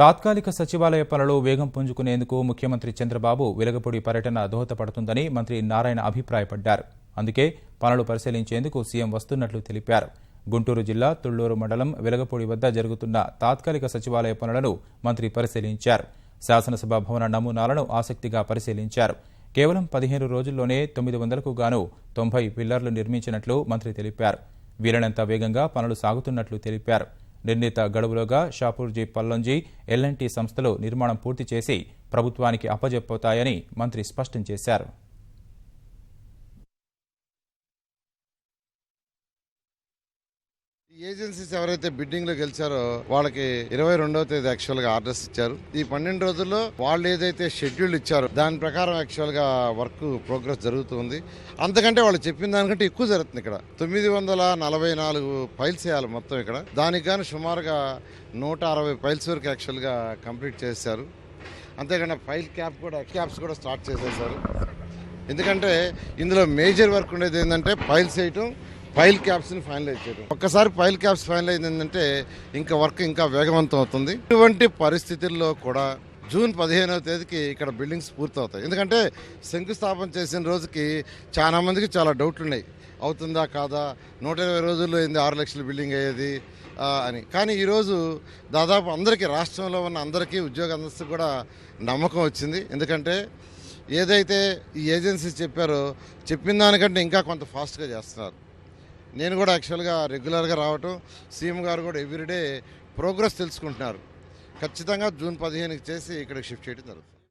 తాత్కాలిక సచివాలయ పనులు వేగం పుంజుకునేందుకు ముఖ్యమంత్రి చంద్రబాబు వెలగపూడి పర్యటన దోహదపడుతుందని మంత్రి నారాయణ అభిప్రాయపడ్డారు. అందుకే పనులు పరిశీలించేందుకు సీఎం వస్తున్నట్లు తెలిపారు. గుంటూరు జిల్లా తుళ్లూరు మండలం వెలగపూడి వద్ద జరుగుతున్న తాత్కాలిక సచివాలయ పనులను మంత్రి పరిశీలించారు. శాసనసభ భవన నమూనాలను ఆసక్తిగా పరిశీలించారు. కేవలం 15 రోజుల్లోనే 900కు గాను 90 పిల్లర్లు నిర్మించినట్లు మంత్రి తెలిపారు. వీలైనంత వేగంగా పనులు సాగుతున్నట్లు తెలిపారు. నిర్ణీత గడువులోగా షాపూర్జీ పల్లంజీ ఎల్ఎన్టీ సంస్థలు నిర్మాణం పూర్తి చేసి ప్రభుత్వానికి అప్పజెప్పుతాయని మంత్రి స్పష్టం చేశారు. ఏజెన్సీస్ ఎవరైతే బిడ్డింగ్ లో గెలిచారో వాళ్ళకి 22వ తేదీ యాక్చువల్ గా ఆర్డర్స్ ఇచ్చారు. ఈ 12 రోజుల్లో వాళ్ళు ఏదైతే షెడ్యూల్ ఇచ్చారో దాని ప్రకారం యాక్చువల్ గా వర్క్ ప్రోగ్రెస్ జరుగుతుంది. అంతకంటే వాళ్ళు చెప్పిన దానికంటే ఎక్కువ జరుగుతుంది. ఇక్కడ 944 ఫైల్స్ వేయాలి మొత్తం. ఇక్కడ దానికి గాను సుమారుగా 160 ఫైల్స్ వరకు యాక్చువల్ గా కంప్లీట్ చేశారు. అంతేకాకుండా ఫైల్ క్యాప్స్ కూడా స్టార్ట్ చేసేసారు. ఎందుకంటే ఇందులో మేజర్ వర్క్ ఉండేది ఏంటంటే ఫైల్స్ వేయటం, ఫైల్ క్యాప్స్ని ఫైనలైజ్ చేయడం. ఒక్కసారి ఫైల్ క్యాప్స్ ఫైనలైజ్ అయిందంటే ఇంకా వర్క్ ఇంకా వేగవంతం అవుతుంది. ఇటువంటి పరిస్థితుల్లో కూడా జూన్ 15వ తేదీకి ఇక్కడ బిల్డింగ్స్ పూర్తవుతాయి. ఎందుకంటే శంకుస్థాపన చేసిన రోజుకి చాలా మందికి చాలా డౌట్లు ఉన్నాయి. అవుతుందా కాదా, 120 రోజుల్లో ఏంది 6 లక్షల బిల్డింగ్ అయ్యేది అని. కానీ ఈరోజు దాదాపు అందరికీ, రాష్ట్రంలో ఉన్న అందరికీ, ఉద్యోగ అంతస్తు కూడా నమ్మకం వచ్చింది. ఎందుకంటే ఏదైతే ఈ ఏజెన్సీస్ చెప్పారో చెప్పిన దానికంటే ఇంకా కొంత ఫాస్ట్గా చేస్తున్నారు. నేను కూడా యాక్చువల్గా రెగ్యులర్గా రావటం, సీఎం గారు కూడా ఎవ్రీడే ప్రోగ్రెస్ తెలుసుకుంటున్నారు. ఖచ్చితంగా జూన్ 15కి చేసి ఇక్కడికి షిఫ్ట్ చేయడం జరుగుతుంది.